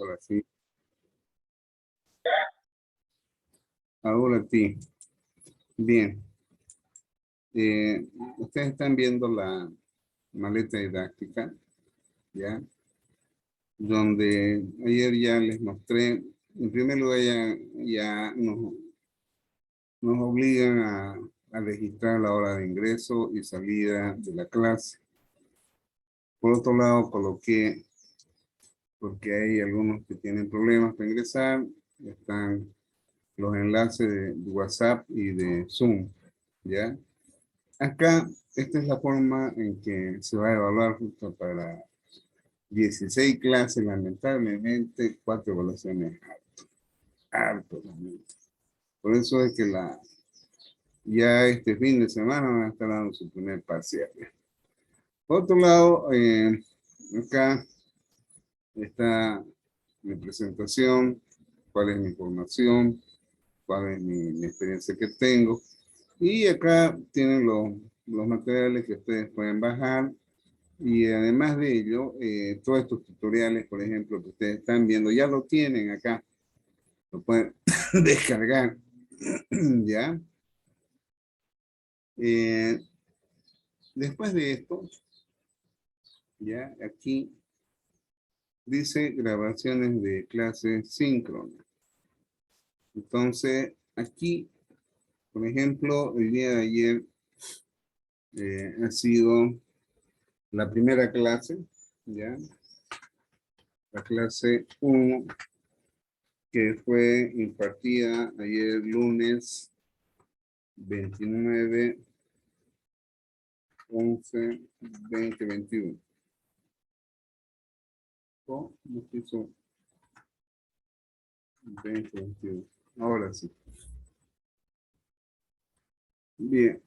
Ahora sí. Ahora sí. Bien. Ustedes están viendo la maleta didáctica, ¿ya? Donde ayer ya les mostré, en primer lugar ya nos obligan a registrar la hora de ingreso y salida de la clase. Por otro lado, coloqué, porque hay algunos que tienen problemas para ingresar, están los enlaces de WhatsApp y de Zoom, ¿ya? Acá, esta es la forma en que se va a evaluar justo para 16 clases, lamentablemente, 4 evaluaciones harto realmente. Por eso es que ya este fin de semana van a estar dando su primer parcial. Por otro lado, acá está mi presentación, cuál es mi formación, cuál es mi experiencia que tengo. Y acá tienen los materiales que ustedes pueden bajar. Y además de ello, todos estos tutoriales, por ejemplo, que ustedes están viendo, ya lo tienen acá. Lo pueden descargar. ¿Ya? Después de esto, ya aquí dice grabaciones de clases síncronas. Entonces, aquí, por ejemplo, el día de ayer ha sido la primera clase, ¿ya? La clase 1, que fue impartida ayer lunes 29, 11, 2021. ¿Cómo se hizo? 2021. Ahora sí. Bien.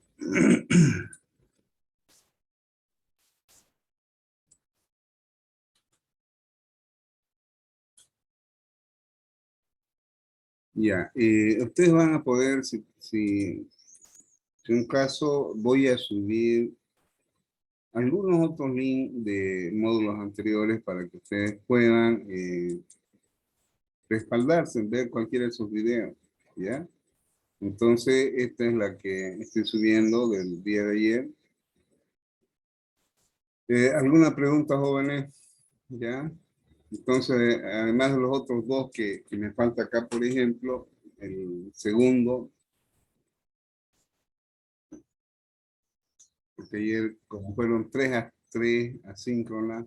Ya, ustedes van a poder, si en un caso voy a subir algunos otros links de módulos anteriores para que ustedes puedan respaldarse en ver cualquiera de sus videos, ¿ya? Entonces, esta es la que estoy subiendo del día de ayer. ¿Alguna pregunta, jóvenes? ¿Ya? Entonces, además de los otros dos que me falta acá, por ejemplo, el segundo, porque ayer, como fueron tres asíncronas,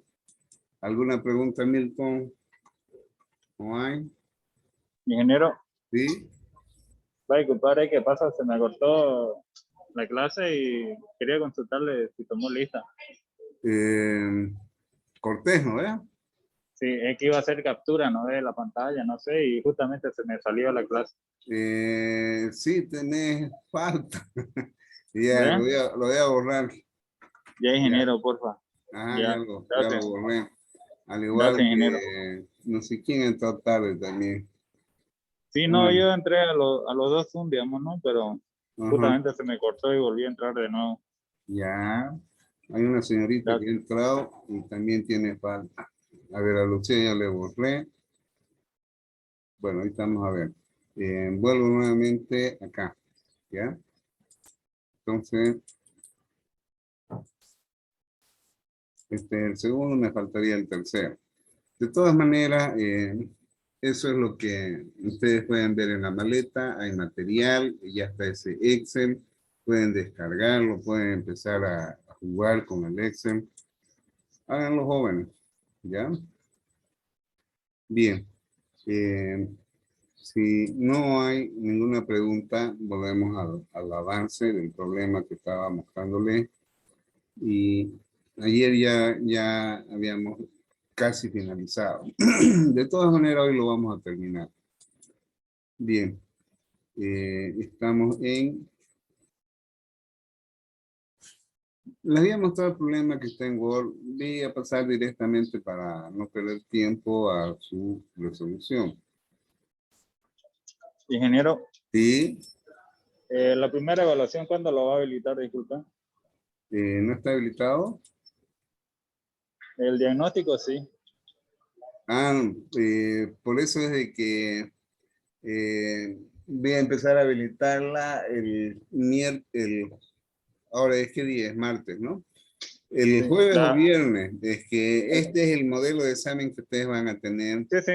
¿alguna pregunta, Milton? ¿No hay? Ingeniero, ¿Sí? vaya, compadre, ¿qué pasa? Se me cortó la clase y quería consultarle si tomó lista. Cortés, ¿no? ¿Eh? Sí, es que iba a hacer captura, no de la pantalla, no sé, y justamente se me salió la clase. Sí, tenés falta. Ya, ¿Ve? lo voy a borrar. Ya, Ya. ingeniero, porfa. Ajá, Ya, ya lo gracias. borré. Al Gracias, igual ingeniero. que no sé quién entró tarde también. Sí, no, Bueno, yo entré a los dos Zoom, digamos, ¿no? Pero ajá, justamente se me cortó y volví a entrar de nuevo. ya. Hay una señorita que ha Gracias. entrado y también tiene falta. A ver, a Lucía ya le borré. Bueno, ahí estamos a ver. Vuelvo nuevamente acá. ¿Ya? Entonces, este es el segundo, me faltaría el tercero. De todas maneras, eso es lo que ustedes pueden ver en la maleta. Hay material, ya está ese Excel. Pueden descargarlo, pueden empezar a jugar con el Excel. Háganlo, jóvenes. ¿Ya? Bien. Eh, si no hay ninguna pregunta, volvemos al avance del problema que estaba mostrándole. Y ayer ya habíamos casi finalizado. De todas maneras, hoy lo vamos a terminar. Bien, estamos en... Les había mostrado el problema que está en Word. Voy a pasar directamente para no perder tiempo a su resolución. Ingeniero, Sí, la primera evaluación, ¿cuándo lo va a habilitar? Disculpa. no está habilitado. El diagnóstico, sí. Por eso es de que voy a empezar a habilitarla ahora es que día es martes, ¿no? El Sí, jueves o viernes, es que este es el modelo de examen que ustedes van a tener, sí, sí,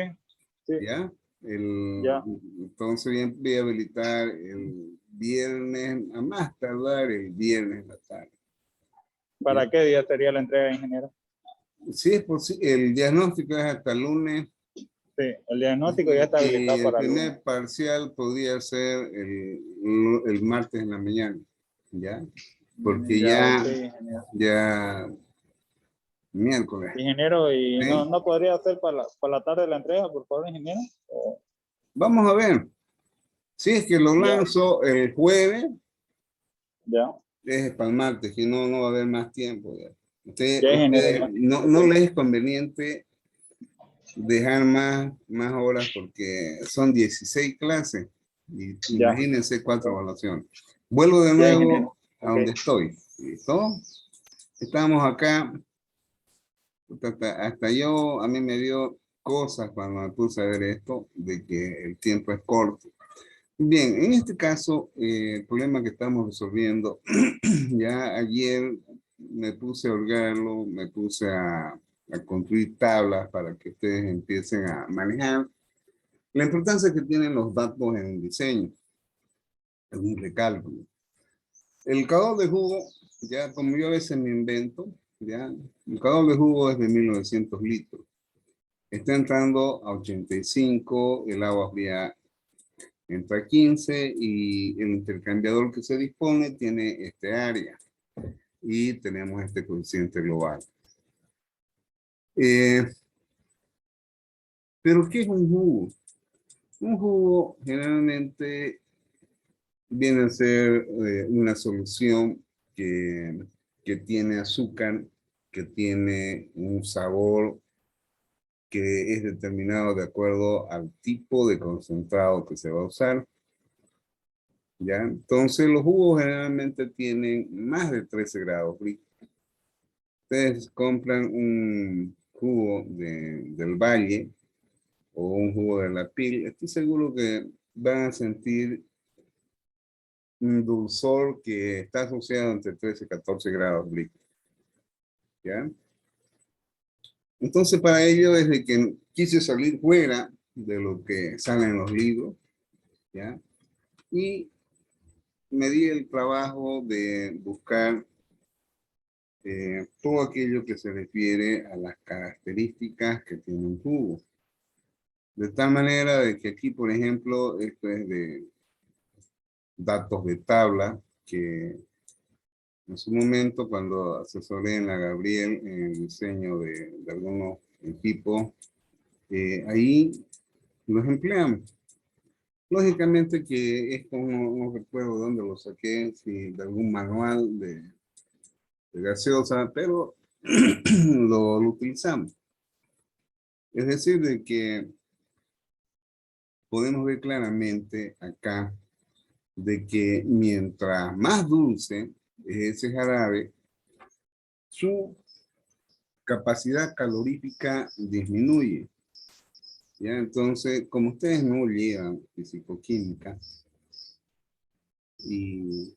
sí, ¿ya? El, ya. entonces voy a habilitar el viernes, a más tardar el viernes en la tarde, ¿ya? ¿Para qué día sería la entrega, ingeniero? Si es posible, el diagnóstico es hasta el lunes Sí, el diagnóstico ya está y habilitado el para el lunes. primer parcial podría ser el martes en la mañana, ¿ya? Porque Ya, ok, ingeniero. ya miércoles, Ingeniero, ¿y no, ¿sí? no podría hacer para la tarde la entrega, por favor, ingeniero? Vamos a ver. Si es que lo Ya, lanzo el jueves, ya, es para el martes, que no va a haber más tiempo. Ya. ya, ingeniero, Usted ya. Ok. no le es conveniente dejar más horas porque son 16 clases y Ya, imagínense 4 evaluaciones. Vuelvo de ya, ingeniero. nuevo a Ok. donde estoy. ¿Listo? Estamos acá. Hasta yo, a mí me dio cosas cuando me puse a ver esto, de que el tiempo es corto. Bien, en este caso, el problema que estamos resolviendo, ya ayer me puse a orgarlo, me puse a construir tablas para que ustedes empiecen a manejar la importancia que tienen los datos en el diseño, en un recálculo. El calor de jugo, ya como yo a veces me invento, ya, el calor de jugo es de 1900 litros. Está entrando a 85, el agua fría entra a 15 y el intercambiador que se dispone tiene este área y tenemos este coeficiente global. Eh, pero ¿qué es un jugo? Un jugo generalmente viene a ser una solución que tiene azúcar, que tiene un sabor que es determinado de acuerdo al tipo de concentrado que se va a usar. ¿Ya? Entonces los jugos generalmente tienen más de 13 grados. Ustedes compran un jugo del Valle o un jugo de la Pil, estoy seguro que van a sentir un dulzor que está asociado entre 13 y 14 grados Brix, ¿ya? Entonces para ello desde que quise salir fuera de lo que sale en los libros, ¿ya? Y me di el trabajo de buscar todo aquello que se refiere a las características que tiene un jugo. De tal manera de que aquí, por ejemplo, esto es de datos de tabla, que en su momento, cuando asesoré en la Gabriel en el diseño de algunos equipos, ahí los empleamos. Lógicamente que esto no recuerdo dónde lo saqué, si de algún manual de gaseosa, pero lo utilizamos. Es decir, de que podemos ver claramente acá de que mientras más dulce es ese jarabe, su capacidad calorífica disminuye. ¿Ya? Entonces, como ustedes no llevan fisicoquímica, y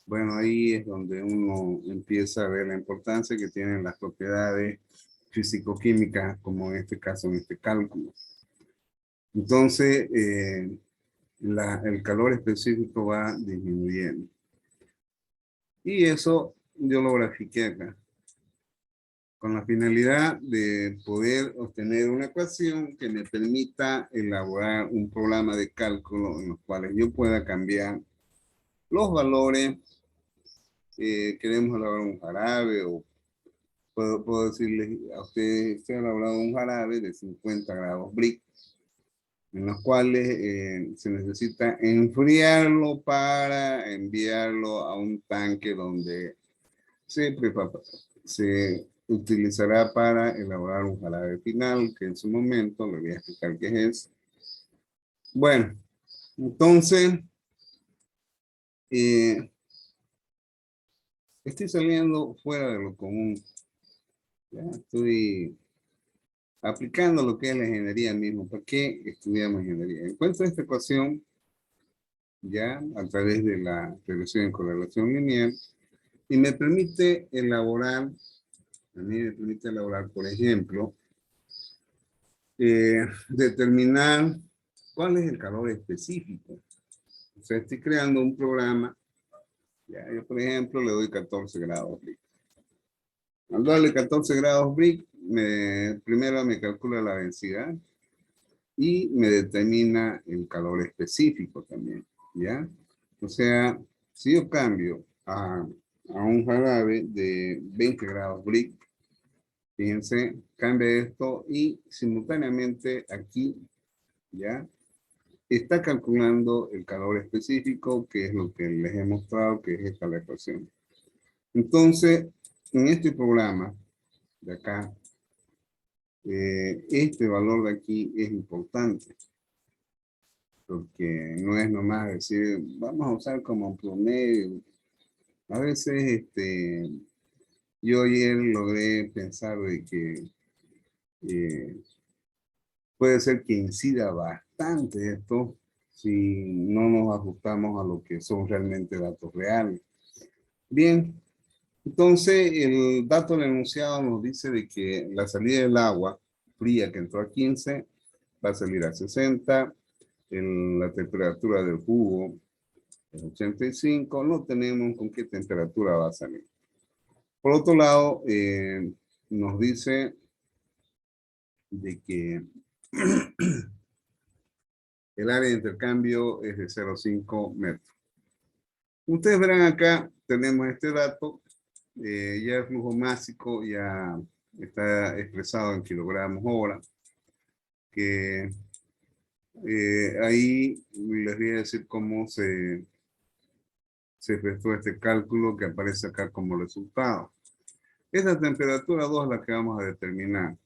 bueno, ahí es donde uno empieza a ver la importancia que tienen las propiedades fisicoquímicas, como en este caso, en este cálculo. Entonces, el calor específico va disminuyendo. Y eso yo lo grafiqué acá, con la finalidad de poder obtener una ecuación que me permita elaborar un programa de cálculo en los cuales yo pueda cambiar los valores. Queremos elaborar un jarabe o puedo decirles a ustedes, estoy elaborando un jarabe de 50 grados Brix, en los cuales se necesita enfriarlo para enviarlo a un tanque donde se utilizará para elaborar un jarabe final, que en su momento le voy a explicar qué es. Bueno, entonces, eh, estoy saliendo fuera de lo común. Ya estoy aplicando lo que es la ingeniería mismo. ¿Para qué estudiamos ingeniería? Encuentro esta ecuación ya a través de la regresión en correlación lineal y me permite elaborar, a mí me permite elaborar, por ejemplo, determinar cuál es el calor específico. O sea, estoy creando un programa, ya, yo por ejemplo le doy 14 grados Brix. Al darle 14 grados Brix, primero me calcula la densidad y me determina el calor específico también, ¿ya? O sea, si yo cambio a un jarabe de 20 grados Brix, fíjense, cambia esto y simultáneamente aquí, ¿ya? Está calculando el calor específico, que es lo que les he mostrado, que es esta la ecuación. Entonces, en este programa de acá, este valor de aquí es importante, porque no es nomás decir, vamos a usar como promedio. A veces, yo ayer logré pensar de que puede ser que incida bastante esto si no nos ajustamos a lo que son realmente datos reales. Bien, entonces el dato del enunciado nos dice de que la salida del agua fría que entró a 15 va a salir a 60, la temperatura del jugo es 85, no tenemos con qué temperatura va a salir. Por otro lado, nos dice de que el área de intercambio es de 0,5 metros. Ustedes verán acá, tenemos este dato, ya el flujo másico ya está expresado en kilogramos hora, que ahí les voy a decir cómo se efectuó este cálculo que aparece acá como resultado. Esta temperatura 2 es la que vamos a determinar.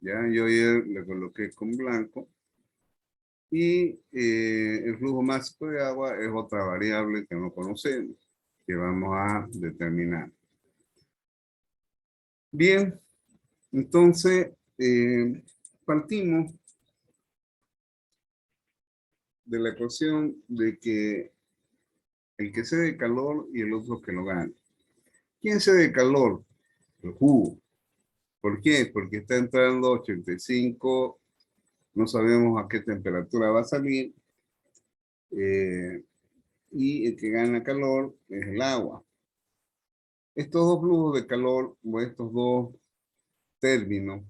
Ya, yo ayer le coloqué con blanco. Y el flujo másico de agua es otra variable que no conocemos, que vamos a determinar. Bien, entonces partimos de la ecuación de que el que cede calor y el otro que lo gana. ¿Quién cede calor? El jugo. ¿Por qué? Porque está entrando 85, no sabemos a qué temperatura va a salir, y el que gana calor es el agua. Estos dos flujos de calor, o estos dos términos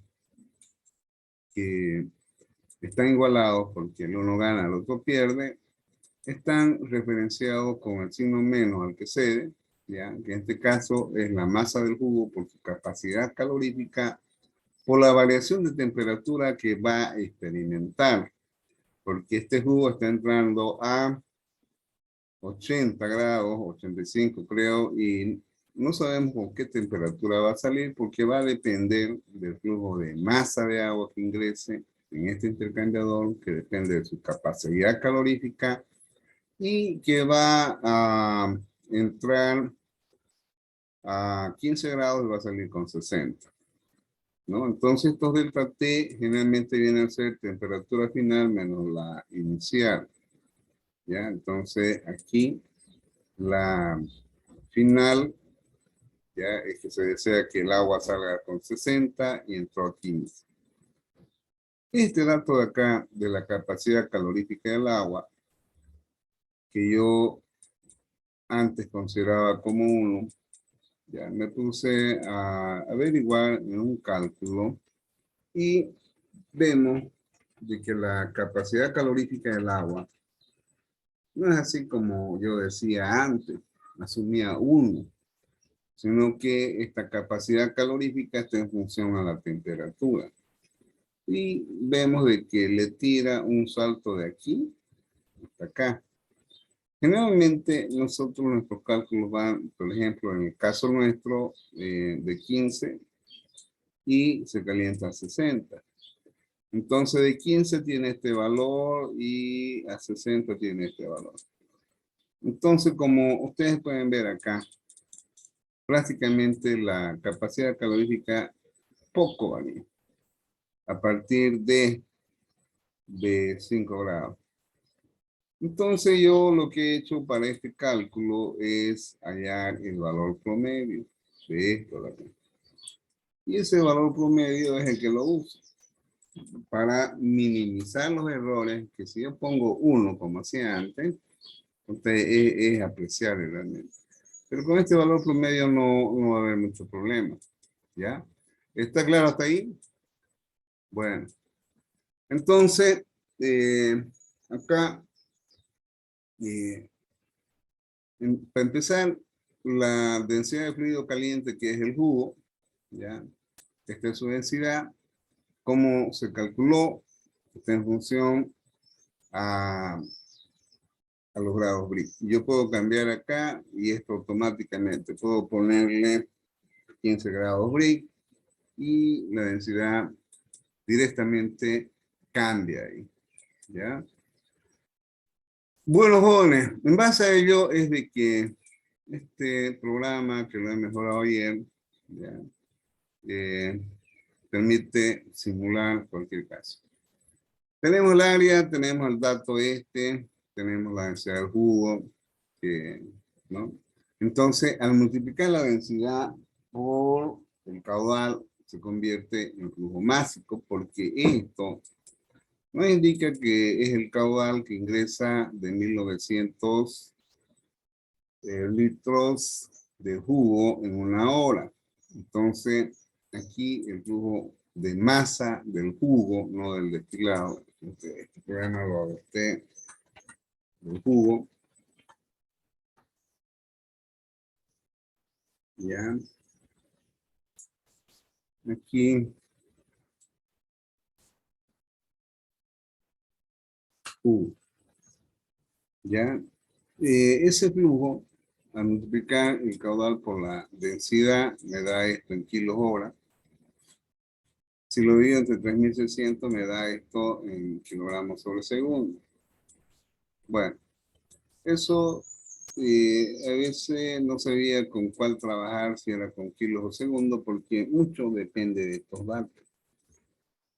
que están igualados porque el uno gana, el otro pierde, están referenciados con el signo menos al que cede, ¿ya? Que en este caso es la masa del jugo por su capacidad calorífica, por la variación de temperatura que va a experimentar, porque este jugo está entrando a 80 grados, 85 creo, y no sabemos con qué temperatura va a salir porque va a depender del flujo de masa de agua que ingrese en este intercambiador, que depende de su capacidad calorífica y que va a entrar a 15 grados y va a salir con 60. ¿No? Entonces estos delta T generalmente vienen a ser temperatura final menos la inicial. ¿Ya? Entonces aquí la final ya es que se desea que el agua salga con 60 y entró a 15. Este dato de acá de la capacidad calorífica del agua, que yo antes consideraba como 1, ya me puse a averiguar en un cálculo y vemos de que la capacidad calorífica del agua no es así como yo decía antes, asumía 1, sino que esta capacidad calorífica está en función a la temperatura. Y vemos de que le tira un salto de aquí hasta acá. Generalmente nosotros nuestros cálculos van, por ejemplo, en el caso nuestro, de 15 y se calienta a 60. Entonces de 15 tiene este valor y a 60 tiene este valor. Entonces, como ustedes pueden ver acá, prácticamente la capacidad calorífica poco varía. a partir de 5 grados. Entonces yo lo que he hecho para este cálculo es hallar el valor promedio de esto de acá. Y ese valor promedio es el que lo uso para minimizar los errores, que si yo pongo 1 como hacía antes, entonces es apreciable realmente. Pero con este valor promedio no va a haber mucho problema. ¿Ya? ¿Está claro hasta ahí? Bueno. Entonces, acá, para empezar, la densidad de fluido caliente, que es el jugo, ¿ya? Esta es su densidad. ¿Cómo se calculó? Está en función a los grados Brix. Yo puedo cambiar acá y esto automáticamente. Puedo ponerle 15 grados Brix y la densidad directamente cambia ahí. ¿Ya? Bueno, jóvenes, en base a ello es de que este programa que lo he mejorado ayer, ¿ya? Permite simular cualquier caso. Tenemos el área, tenemos el dato tenemos la densidad del jugo, ¿no? Entonces, al multiplicar la densidad por el caudal, se convierte en flujo másico, porque esto nos indica que es el caudal que ingresa de 1900 litros de jugo en una hora. Entonces, aquí el flujo de masa del jugo, no del destilado. Este programa lo adopté del jugo. Ya. Aquí. Jugo. Ya. Ese flujo, al multiplicar el caudal por la densidad, me da esto en kilos hora. Si lo divido entre 3600, me da esto en kilogramos sobre segundo. Bueno, eso a veces no sabía con cuál trabajar, si era con kilos o segundos, porque mucho depende de estos datos.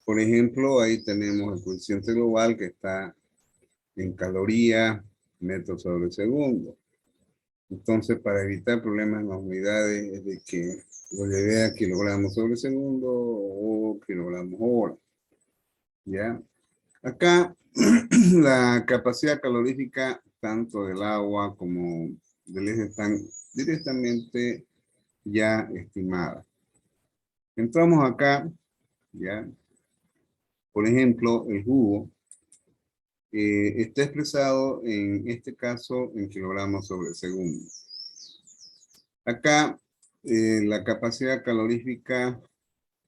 Por ejemplo, ahí tenemos el coeficiente global que está en calorías, metros sobre segundo. Entonces, para evitar problemas en las unidades, es de que lo llevé a kilogramos sobre segundo o kilogramos hora. ¿Ya? Acá, la capacidad calorífica, tanto del agua como del eje, están directamente ya estimadas. Entramos acá, ¿ya? Por ejemplo, el jugo está expresado en este caso en kilogramos sobre segundo. Acá, la capacidad calorífica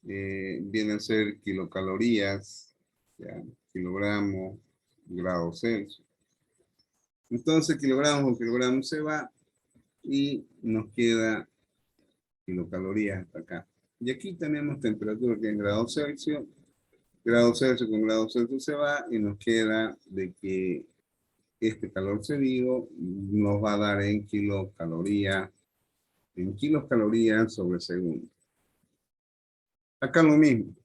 viene a ser kilocalorías, ¿ya? Kilogramos, grados Celsius. Entonces, kilogramos con kilogramos se va y nos queda kilocalorías hasta acá. Y aquí tenemos temperatura que es grados Celsius. Grado Celsius con grado Celsius se va y nos queda de que este calor cedido nos va a dar en kilocalorías sobre segundo. Acá lo mismo.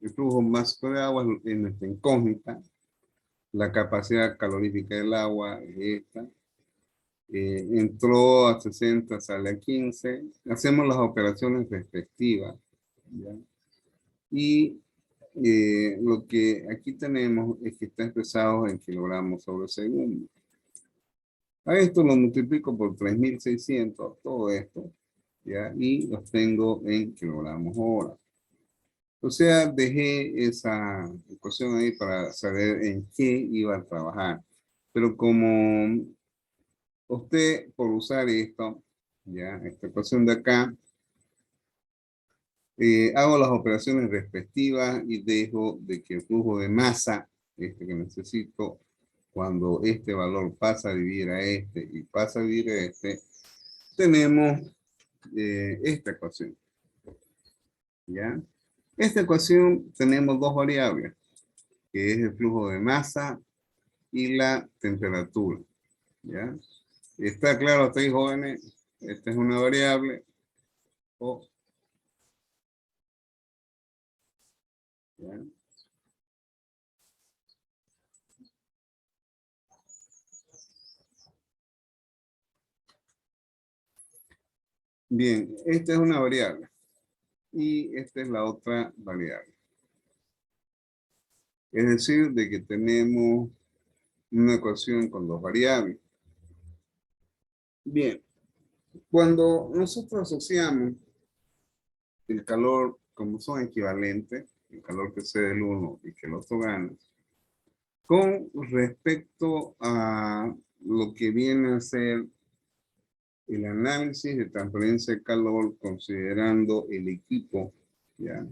El flujo máximo de agua es nuestra incógnita. La capacidad calorífica del agua es esta. Entró a 60, sale a 15. Hacemos las operaciones respectivas. ¿Ya? Y lo que aquí tenemos es que está expresado en kilogramos sobre segundo. A esto lo multiplico por 3600, todo esto, ¿ya? Y los tengo en kilogramos hora. O sea, dejé esa ecuación ahí para saber en qué iba a trabajar. Pero como usted, por usar esto, ya, esta ecuación de acá, hago las operaciones respectivas y dejo de que el flujo de masa, este que necesito, cuando este valor pasa a dividir a este y pasa a dividir a este, tenemos esta ecuación. ¿Ya? Esta ecuación tenemos dos variables, que es el flujo de masa y la temperatura. ¿Ya? ¿Está claro hasta ahí, jóvenes? Esta es una variable. ¿ya? Bien, esta es una variable y esta es la otra variable. Es decir, de que tenemos una ecuación con dos variables. Bien, cuando nosotros asociamos el calor, como son equivalentes, el calor que cede el uno y que el otro gana, con respecto a lo que viene a ser el análisis de transferencia de calor considerando el equipo, ¿ya?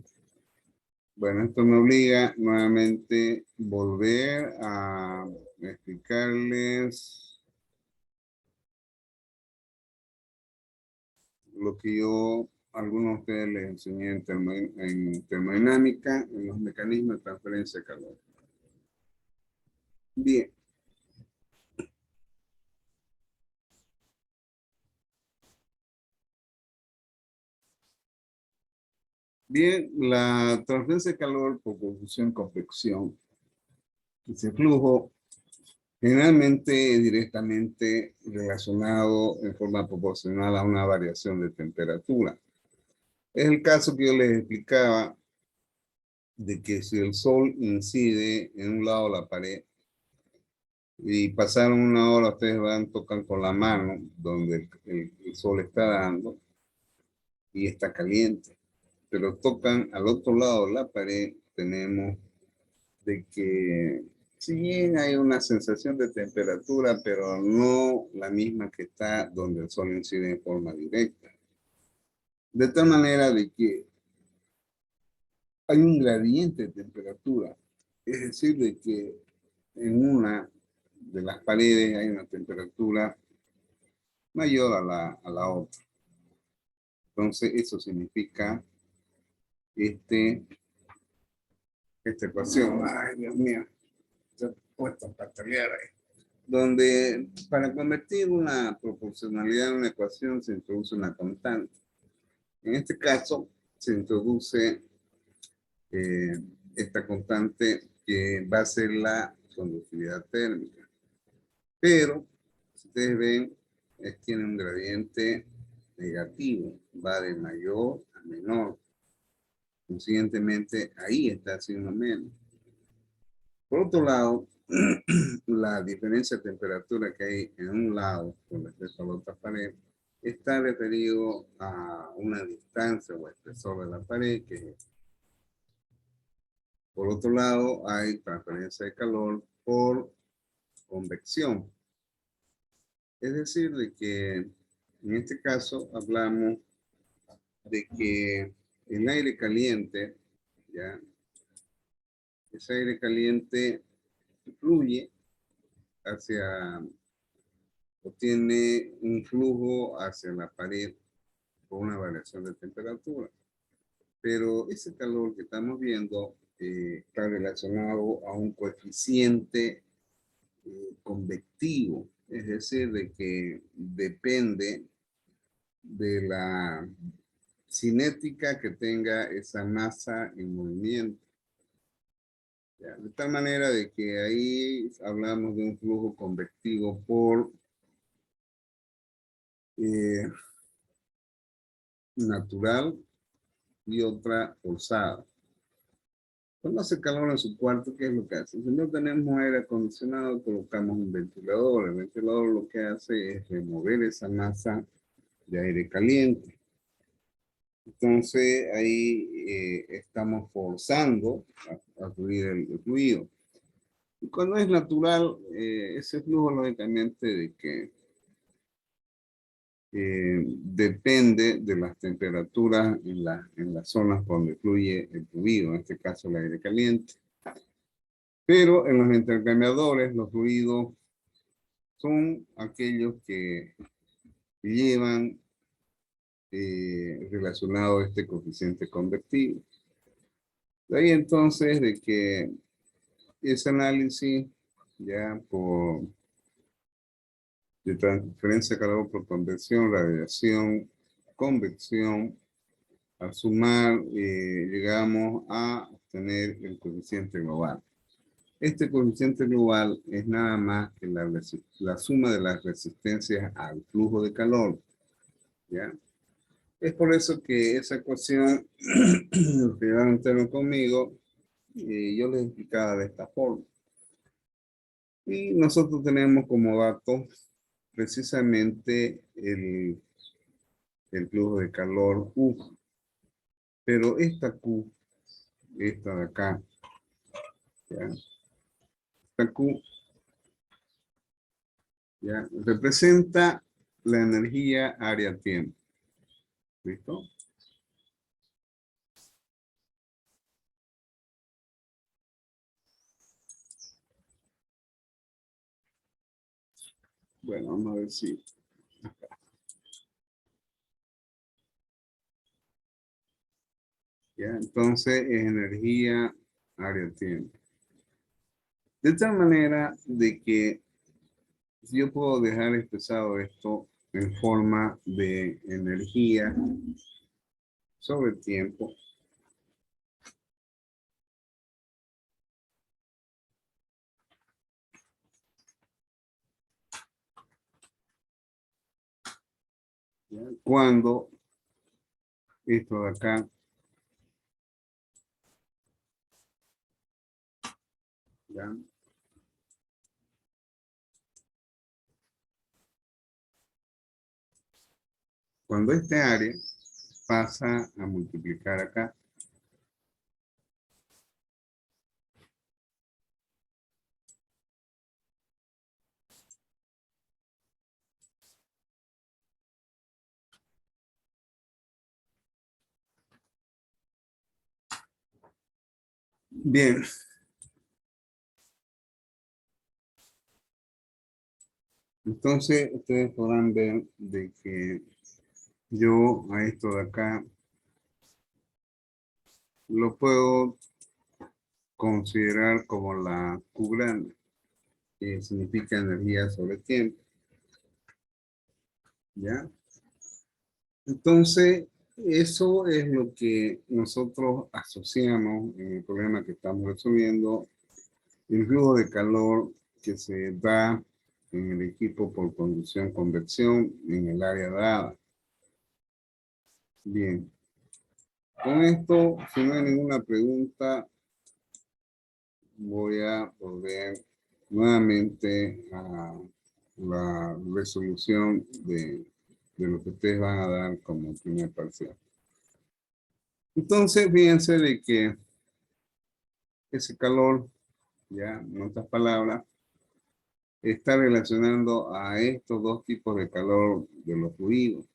Bueno, esto me obliga nuevamente volver a explicarles lo que yo a algunos de ustedes les enseñé en termodinámica, en los mecanismos de transferencia de calor. Bien. Bien, la transferencia de calor por confusión convección, ese flujo generalmente es directamente relacionado en forma proporcional a una variación de temperatura. Es el caso que yo les explicaba de que si el sol incide en un lado de la pared y pasaron una hora, ustedes van, tocan con la mano donde el sol está dando y está caliente, pero tocan al otro lado de la pared, tenemos de que si bien hay una sensación de temperatura, pero no la misma que está donde el sol incide en forma directa. De tal manera de que hay un gradiente de temperatura, es decir, de que en una de las paredes hay una temperatura mayor a la otra. Entonces, eso significa esta ecuación. Ay, Dios mío, se ha puesto a patalear ahí. Donde para convertir una proporcionalidad en una ecuación se introduce una constante. En este caso, se introduce esta constante que va a ser la conductividad térmica. Pero, si ustedes ven, tiene un gradiente negativo, va de mayor a menor. Consiguientemente, ahí está haciendo menos. Por otro lado, la diferencia de temperatura que hay en un lado con respecto a la otra pared está referido a una distancia o espesor de la pared que por otro lado hay transferencia de calor por convección. Es decir, de que en este caso hablamos de que el aire caliente, ya, ese aire caliente fluye hacia, o tiene un flujo hacia la pared por una variación de temperatura. Pero ese calor que estamos viendo está relacionado a un coeficiente convectivo, es decir, de que depende de la cinética que tenga esa masa en movimiento. ¿Ya? De tal manera de que ahí hablamos de un flujo convectivo por natural y otra forzada. Cuando hace calor en su cuarto, ¿qué es lo que hace? Si no tenemos aire acondicionado, colocamos un ventilador. El ventilador lo que hace es remover esa masa de aire caliente. Entonces ahí estamos forzando a fluir el fluido. Y cuando es natural, ese flujo lógicamente de que depende de las temperaturas en las zonas donde fluye el fluido, en este caso el aire caliente. Pero en los intercambiadores, los fluidos son aquellos que llevan relacionado este coeficiente convectivo. De ahí entonces de que ese análisis ya por de transferencia de calor por convección, radiación, convección, Al sumar, llegamos a obtener el coeficiente global. Este coeficiente global es nada más que la suma de las resistencias al flujo de calor, ¿ya? Es por eso que esa ecuación, que llevaron termo conmigo, yo les explicaba de esta forma. Y nosotros tenemos como dato precisamente el flujo de calor U. Pero esta Q, esta de acá, ¿ya? Esta Q, ¿ya? Representa la energía área-tiempo. ¿Listo? Bueno, vamos a ver si... ¿Ya? Entonces es energía área-tiempo. De tal manera de que yo puedo dejar expresado esto en forma de energía sobre tiempo. ¿Ya? Cuando esto de acá, ¿ya? Cuando este área pasa a multiplicar acá. Bien. Entonces, ustedes podrán ver de que yo a esto de acá lo puedo considerar como la Q grande, que significa energía sobre tiempo. ¿Ya? Entonces, eso es lo que nosotros asociamos en el problema que estamos resolviendo, el flujo de calor que se da en el equipo por conducción-convección en el área dada. Bien. Con esto, si no hay ninguna pregunta, voy a volver nuevamente a la resolución de lo que ustedes van a dar como primer parcial. Entonces, fíjense de que ese calor, ya en otras palabras, está relacionando a estos dos tipos de calor de los fluidos.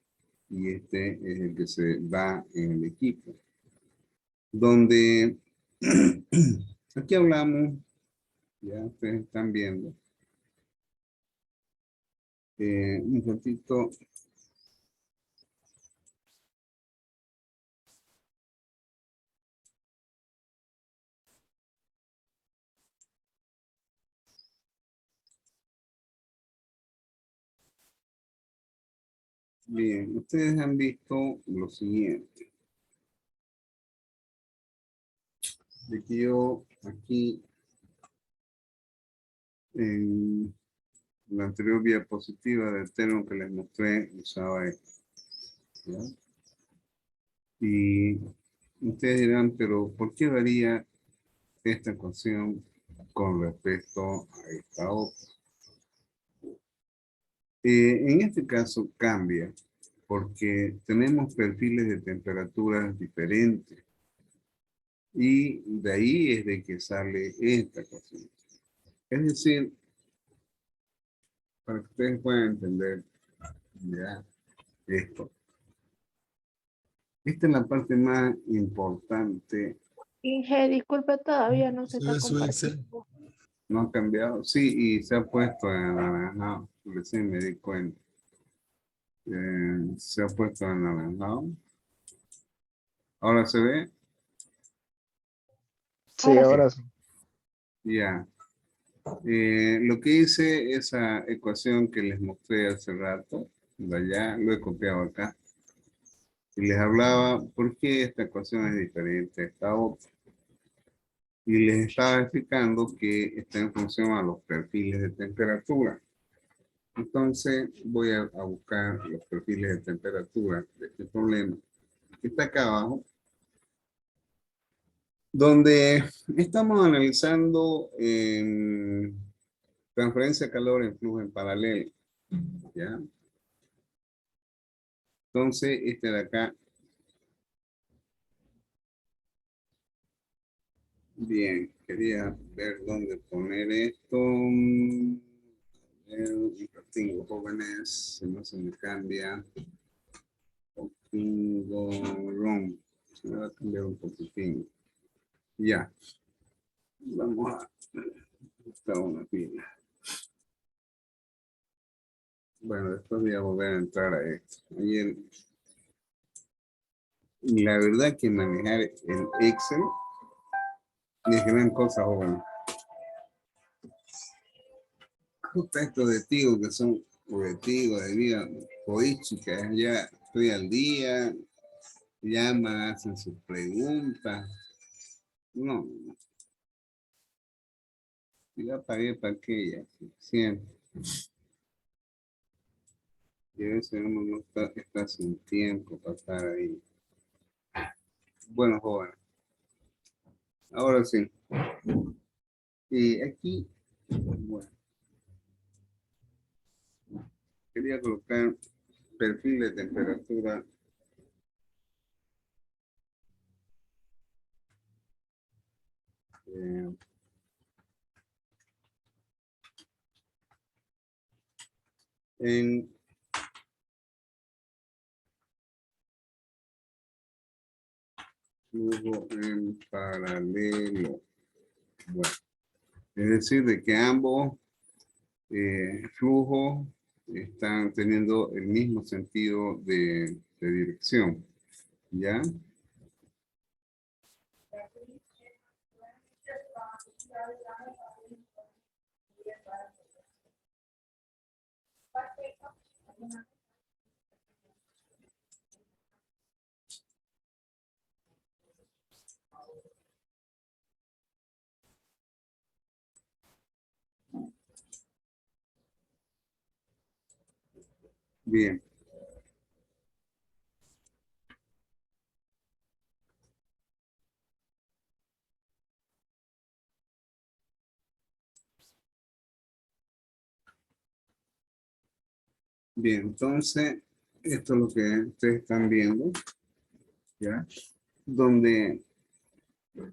Y este es el que se da en el equipo. Donde aquí hablamos, ya ustedes están viendo, un ratito. Bien, ustedes han visto lo siguiente. De que yo aquí en la anterior diapositiva del termo que les mostré usaba esto, ¿ya? Y ustedes dirán, pero ¿por qué varía esta ecuación con respecto a esta otra? En este caso cambia porque tenemos perfiles de temperaturas diferentes y de ahí es de que sale esta ecuación. Es decir, para que ustedes puedan entender ya esto. Esta es la parte más importante. Inge, disculpe, todavía no se está Sube su Excel. compartiendo. No ha cambiado. Sí, y se ha puesto en anaranjado. Recién me di cuenta. Se ha puesto en anaranjado. Ahora se ve. Sí, Ahora sí. ahora sí. Ya. Lo que hice, esa ecuación que les mostré hace rato, de allá, lo he copiado acá. Y les hablaba por qué esta ecuación es diferente a esta otra. Y les estaba explicando que está en función a los perfiles de temperatura. Entonces voy a buscar los perfiles de temperatura de este problema que está acá abajo, donde estamos analizando transferencia de calor en flujo en paralelo. ¿Ya? Entonces, este de acá. Bien, quería ver dónde poner esto. Tengo jóvenes, si no se me cambia. Tengo ROM. Se me va a cambiar un poquitín. Ya. Vamos a buscar una pila. Bueno, después voy a volver a entrar a esto. Ayer, la verdad que manejar el Excel es gran cosa, joven. Justo estos de tíos que son objetivos de vida política, ya estoy al día, llaman, hacen sus preguntas. No, ya pagué para aquella, siempre. Y a veces uno no está sin tiempo para estar ahí. Bueno, joven. Ahora sí. Y aquí, bueno, quería colocar perfil de temperatura. eh, en flujo en paralelo. Bueno, es decir, de que ambos flujos están teniendo el mismo sentido de dirección. ¿Ya? Bien. Bien, entonces, esto es lo que ustedes están viendo, ¿ya? Donde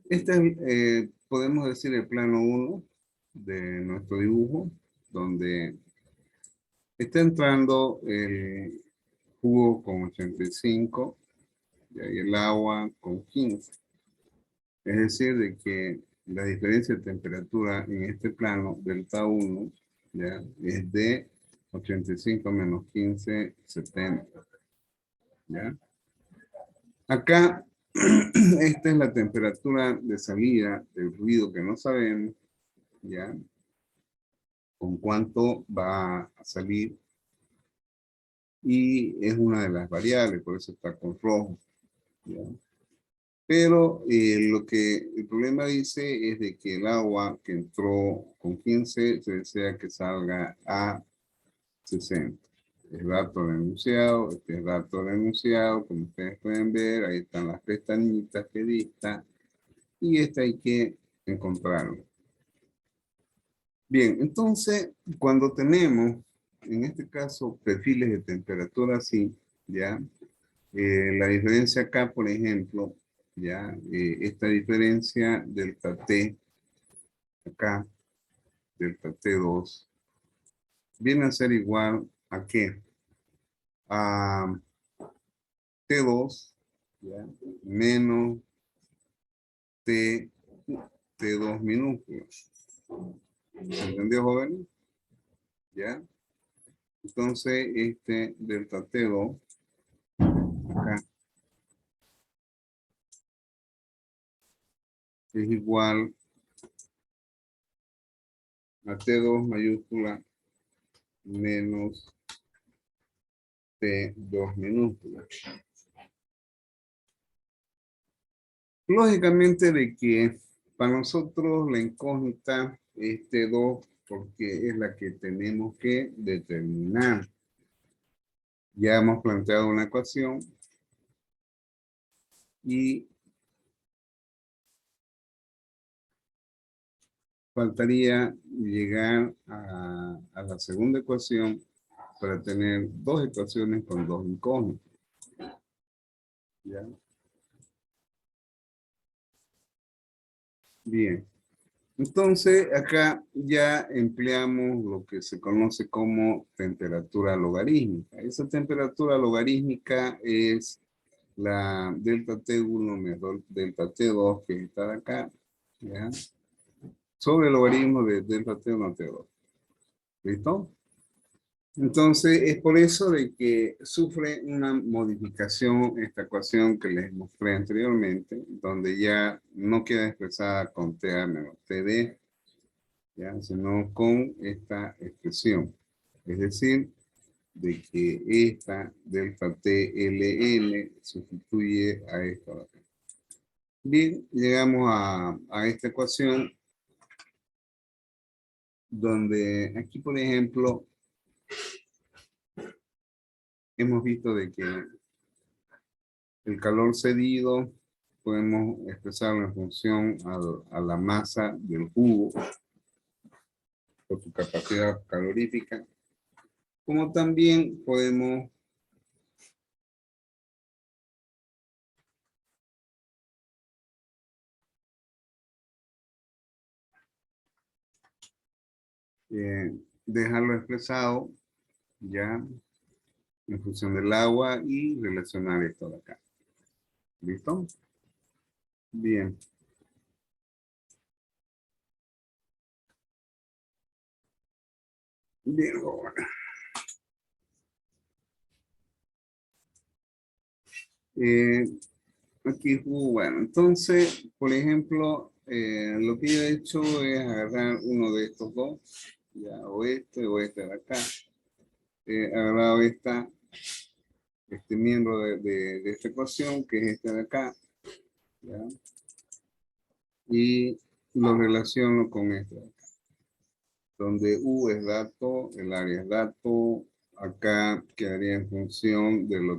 este es, podemos decir, el plano 1 de nuestro dibujo, donde está entrando el jugo con 85 y ahí el agua con 15. Es decir, de que la diferencia de temperatura en este plano, delta 1, ¿ya? Es de 85 menos 15, 70. ¿Ya? Acá, esta es la temperatura de salida del ruido que no sabemos, ¿ya? Con cuánto va a salir. Y es una de las variables, por eso está con rojo, ¿ya? Pero lo que el problema dice es de que el agua que entró con 15 se desea que salga a 60. Es dato del enunciado, este es dato del enunciado, como ustedes pueden ver, ahí están las pestañitas que dicta, y esta hay que encontrarlo. Bien, entonces, cuando tenemos, en este caso, perfiles de temperatura así, ya, la diferencia acá, por ejemplo, ya, esta diferencia delta T, acá, delta T2, viene a ser igual a ¿qué? A T2, ya, menos T, T2 minúsculas. ¿Se entendió, joven? ¿Ya? Entonces, este delta T2, acá, es igual a T2 mayúscula menos T2 minúscula. Lógicamente de que para nosotros la incógnita es T2 porque es la que tenemos que determinar. Ya hemos planteado una ecuación y faltaría llegar a la segunda ecuación para tener dos ecuaciones con dos incógnitas. ¿Ya? Bien. Entonces, acá ya empleamos lo que se conoce como temperatura logarítmica. Esa temperatura logarítmica es la delta T1 menos delta T2, que está de acá, ¿ya? Sobre el logaritmo de delta T1 a T2. ¿Listo? Entonces, es por eso de que sufre una modificación esta ecuación que les mostré anteriormente, donde ya no queda expresada con TA menos TD, ¿ya? Sino con esta expresión. Es decir, de que esta delta TLN sustituye a esta de acá. Bien, llegamos a esta ecuación donde aquí, por ejemplo, hemos visto de que el calor cedido podemos expresarlo en función a la masa del jugo por su capacidad calorífica, como también podemos dejarlo expresado ya en función del agua y relacionar esto de acá. ¿Listo? Bien. Bien, ahora. Aquí, bueno, entonces, por ejemplo, lo que yo he hecho es agarrar uno de estos dos, ya, o este de acá. He agarrado este miembro de esta ecuación, que es este de acá, ¿ya? Y lo relaciono con este de acá, donde U es dato, el área es dato, acá quedaría en función de lo